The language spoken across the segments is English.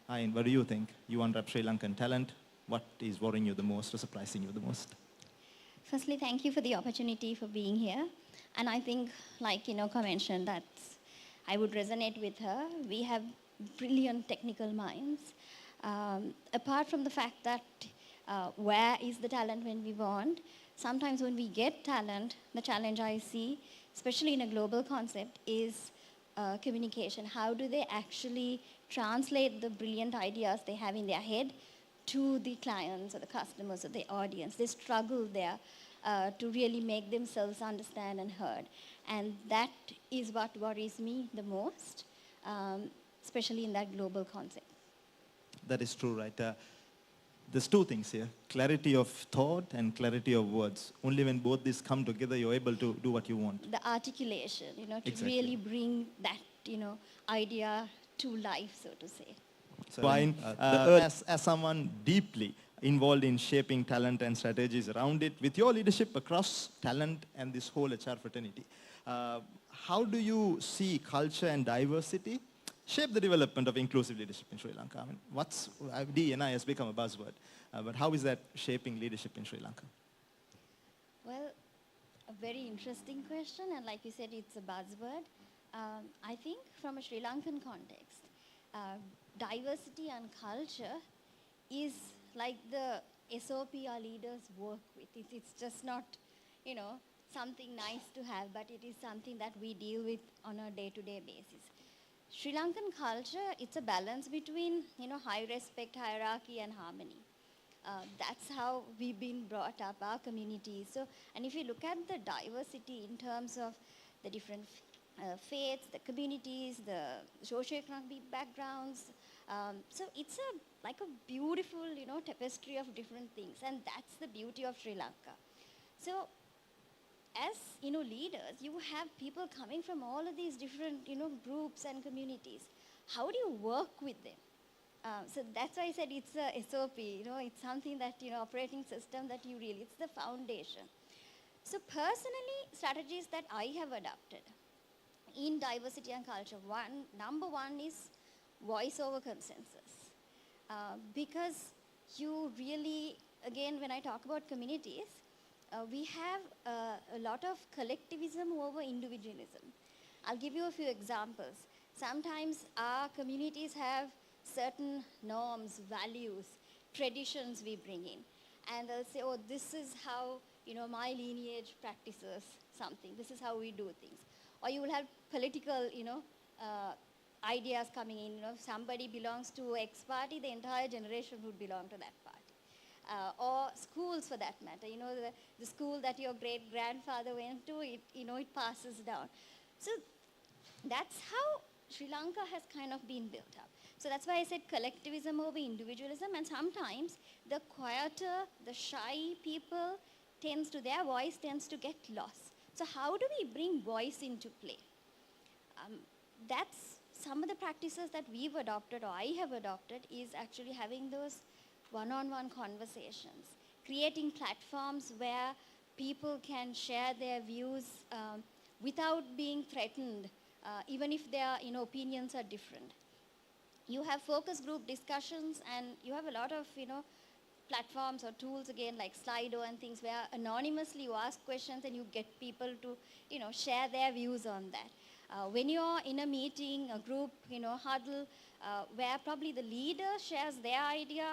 Ayin, what do you think? You unwrap Sri Lankan talent. What is worrying you the most or surprising you the most? Firstly, thank you for the opportunity for being here. And I think, like Ka mentioned, that I would resonate with her. We have brilliant technical minds. Apart from the fact that where is the talent when we want, sometimes when we get talent, the challenge I see, especially in a global concept, is communication. How do they actually translate the brilliant ideas they have in their head to the clients or the customers or the audience? They struggle there to really make themselves understand and heard. And that is what worries me the most, especially in that global concept. That is true, right? There's two things here, clarity of thought and clarity of words. Only when both these come together, you're able to do what you want. The articulation, to Exactly. really bring that, idea to life, so to say. So, Ayin, as someone deeply involved in shaping talent and strategies around it, with your leadership across talent and this whole HR fraternity, how do you see culture and diversity shape the development of inclusive leadership in Sri Lanka? I mean, D&I has become a buzzword, but how is that shaping leadership in Sri Lanka? Well, a very interesting question, and like you said, it's a buzzword. I think from a Sri Lankan context, diversity and culture is like the SOP our leaders work with. It's just not, something nice to have, but it is something that we deal with on a day-to-day basis. Sri Lankan culture, it's a balance between, high respect, hierarchy, and harmony. That's how we've been brought up, our communities. So, and if you look at the diversity in terms of the different faiths, the communities, the socioeconomic backgrounds, so it's like a beautiful, tapestry of different things, and that's the beauty of Sri Lanka. So, as leaders, you have people coming from all of these different groups and communities. How do you work with them? So that's why I said it's a SOP. It's something that operating system that you really, it's the foundation. So personally, strategies that I have adopted in diversity and culture. Number one is voice over consensus, because you really, again, when I talk about communities, we have a lot of collectivism over individualism. I'll give you a few examples. Sometimes our communities have certain norms, values, traditions we bring in. And they'll say, oh, this is how, my lineage practices something. This is how we do things. Or you will have political, ideas coming in. If somebody belongs to X party, the entire generation would belong to that party. Or schools for that matter, the school that your great-grandfather went to, it passes down. So that's how Sri Lanka has kind of been built up. So that's why I said collectivism over individualism, and sometimes the quieter, the shy people, their voice tends to get lost. So how do we bring voice into play? That's some of the practices that we've adopted, or I have adopted, is actually having those one-on-one conversations, creating platforms where people can share their views without being threatened, even if their opinions are different. You have focus group discussions, and you have a lot of platforms or tools, again, like Slido and things, where anonymously you ask questions and you get people to share their views on that. When you're in a meeting, a group, huddle, where probably the leader shares their idea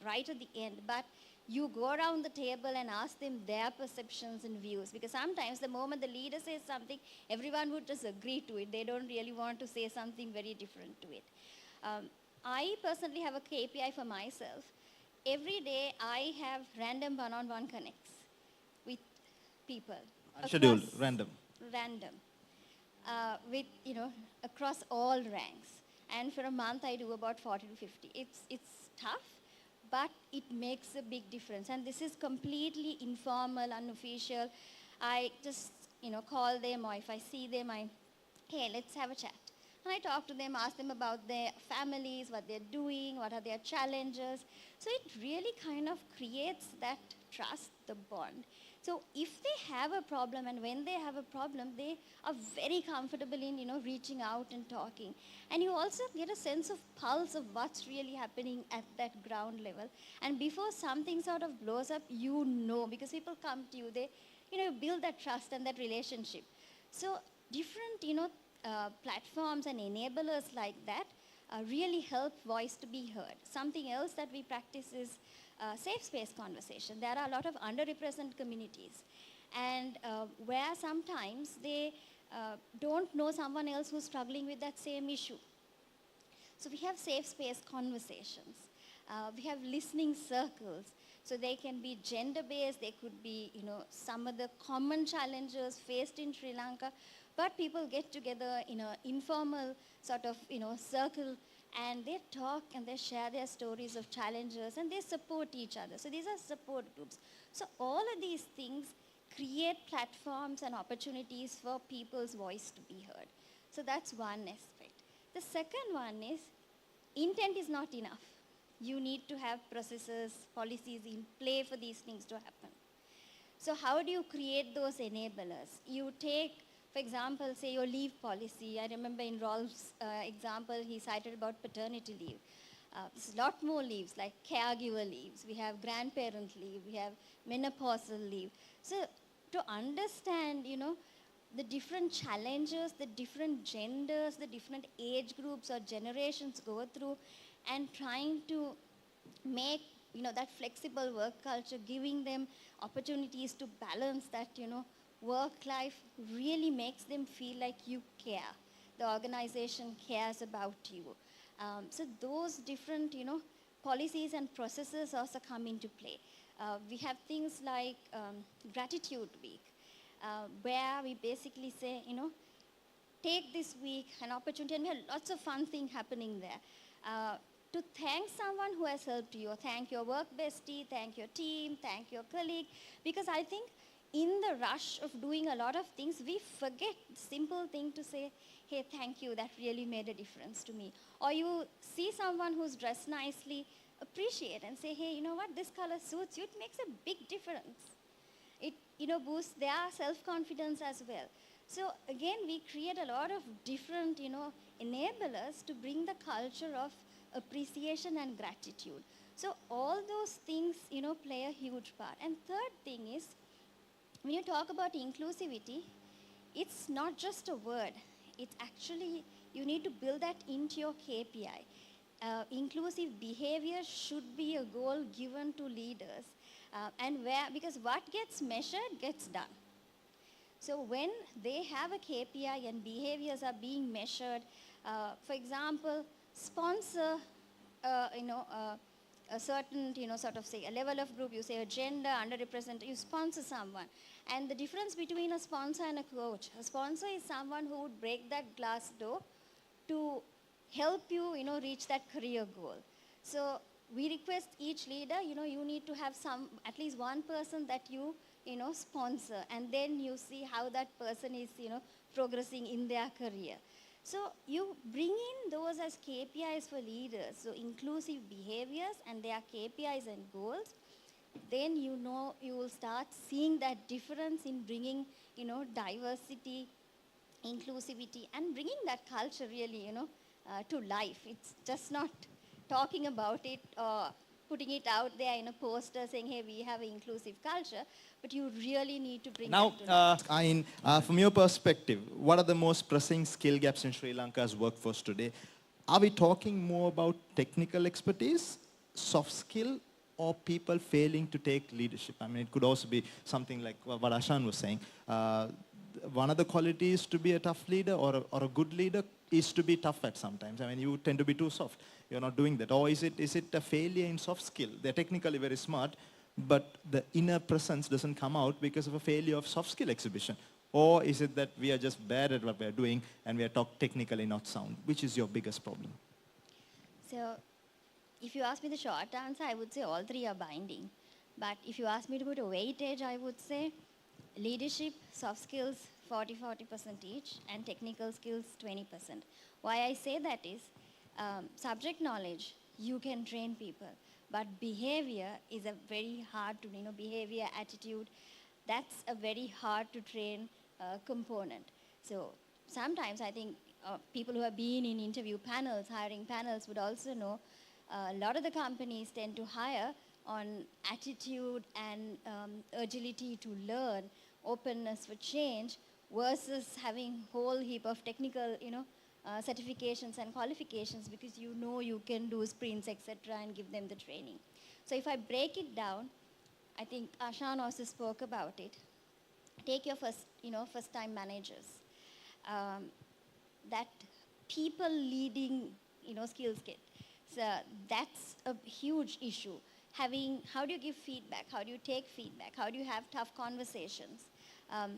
right at the end, but you go around the table and ask them their perceptions and views, because sometimes the moment the leader says something, everyone would just agree to it. They don't really want to say something very different to it. I personally have a KPI for myself. Every day I have random one-on-one connects with people. Unscheduled, random. Random. With, across all ranks. And for a month I do about 40 to 50. It's tough, but it makes a big difference. And this is completely informal, unofficial. I just, call them, or if I see them, hey, let's have a chat. And I talk to them, ask them about their families, what they're doing, what are their challenges. So it really kind of creates that trust, the bond. So if they have a problem, and when they have a problem, they are very comfortable in, reaching out and talking. And you also get a sense of pulse of what's really happening at that ground level. And before something sort of blows up, because people come to you, they, build that trust and that relationship. So different, platforms and enablers like that really help voice to be heard. Something else that we practice is safe space conversation. There are a lot of underrepresented communities, and where sometimes they don't know someone else who's struggling with that same issue. So we have safe space conversations. We have listening circles. So they can be gender-based, they could be, some of the common challenges faced in Sri Lanka, but people get together in an informal sort of, circle, and they talk and they share their stories of challenges and they support each other. So these are support groups. So all of these things create platforms and opportunities for people's voice to be heard. So that's one aspect. The second one is intent is not enough. You need to have processes, policies in play for these things to happen. So how do you create those enablers? You take, for example, say your leave policy. I remember in Rolf's example, he cited about paternity leave. There's a lot more leaves, like caregiver leaves. We have grandparent leave. We have menopausal leave. So to understand, the different challenges, the different genders, the different age groups or generations go through, and trying to make, that flexible work culture, giving them opportunities to balance that, work life really makes them feel like you care. The organization cares about you. So those different, policies and processes also come into play. We have things like Gratitude Week, where we basically say, take this week an opportunity, and we have lots of fun things happening there. To thank someone who has helped you, thank your work bestie, thank your team, thank your colleague, because I think in the rush of doing a lot of things, we forget the simple thing to say, hey, thank you, that really made a difference to me. Or you see someone who's dressed nicely, appreciate and say, hey, you know what, this color suits you, it makes a big difference. It, boosts their self-confidence as well. So again, we create a lot of different, enablers to bring the culture of appreciation and gratitude. So all those things, play a huge part. And third thing is, when you talk about inclusivity, it's not just a word. It's actually, you need to build that into your KPI. Inclusive behavior should be a goal given to leaders. Because what gets measured gets done. So when they have a KPI and behaviors are being measured, for example, sponsor, a certain, sort of say a level of group, you say a gender, underrepresented, you sponsor someone. And the difference between a sponsor and a coach, a sponsor is someone who would break that glass door to help you, reach that career goal. So we request each leader, you need to have at least one person that you, sponsor, and then you see how that person is, progressing in their career. So you bring in those as KPIs for leaders, so inclusive behaviors and their KPIs and goals, then you will start seeing that difference in bringing, diversity, inclusivity, and bringing that culture really, to life. It's just not talking about it or putting it out there in a poster saying, hey, we have an inclusive culture, but you really need to bring Now, that to life. Ayin, from your perspective, what are the most pressing skill gaps in Sri Lanka's workforce today? Are we talking more about technical expertise, soft skill, or people failing to take leadership? I mean, it could also be something like what Ashan was saying. One of the qualities to be a tough leader or a good leader is to be tough at sometimes. I mean, you tend to be too soft. You're not doing that. Or is it a failure in soft skill? They're technically very smart, but the inner presence doesn't come out because of a failure of soft skill exhibition. Or is it that we are just bad at what we're doing and we are technically not sound? Which is your biggest problem? So if you ask me the short answer, I would say all three are binding. But if you ask me to put a weightage, I would say leadership, soft skills, 40% each, and technical skills, 20%. Why I say that is, subject knowledge, you can train people. But behavior is a very hard to, behavior, attitude, that's a very hard to train component. So sometimes I think people who have been in interview panels, hiring panels would also know a lot of the companies tend to hire on attitude and agility to learn, openness for change, versus having whole heap of technical, certifications and qualifications, because you can do sprints, etc., and give them the training. So if I break it down, I think Ashan also spoke about it. Take your first-time managers. That people leading, skills kit. So that's a huge issue. How do you give feedback? How do you take feedback? How do you have tough conversations?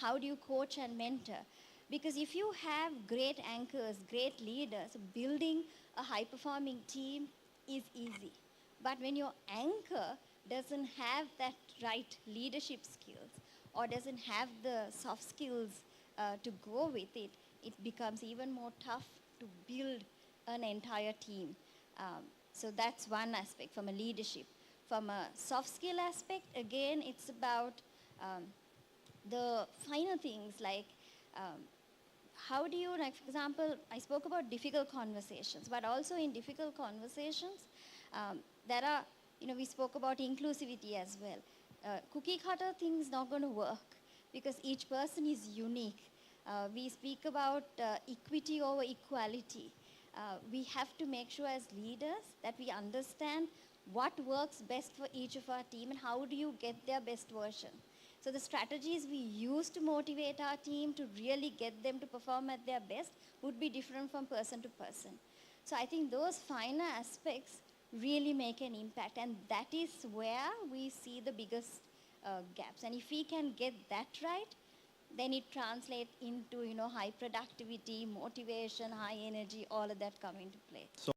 How do you coach and mentor? Because if you have great anchors, great leaders, building a high-performing team is easy. But when your anchor doesn't have that right leadership skills or doesn't have the soft skills to go with it, it becomes even more tough to build an entire team. So that's one aspect from a leadership. From a soft skill aspect, again, it's about the finer things like how do you, like for example, I spoke about difficult conversations, but also in difficult conversations, there are, we spoke about inclusivity as well. Cookie cutter thing is not going to work because each person is unique. We speak about equity over equality. We have to make sure as leaders that we understand what works best for each of our team and how do you get their best version. So the strategies we use to motivate our team to really get them to perform at their best would be different from person to person. So I think those finer aspects really make an impact, and that is where we see the biggest gaps. And if we can get that right, then it translates into high productivity, motivation, high energy, all of that come into play. So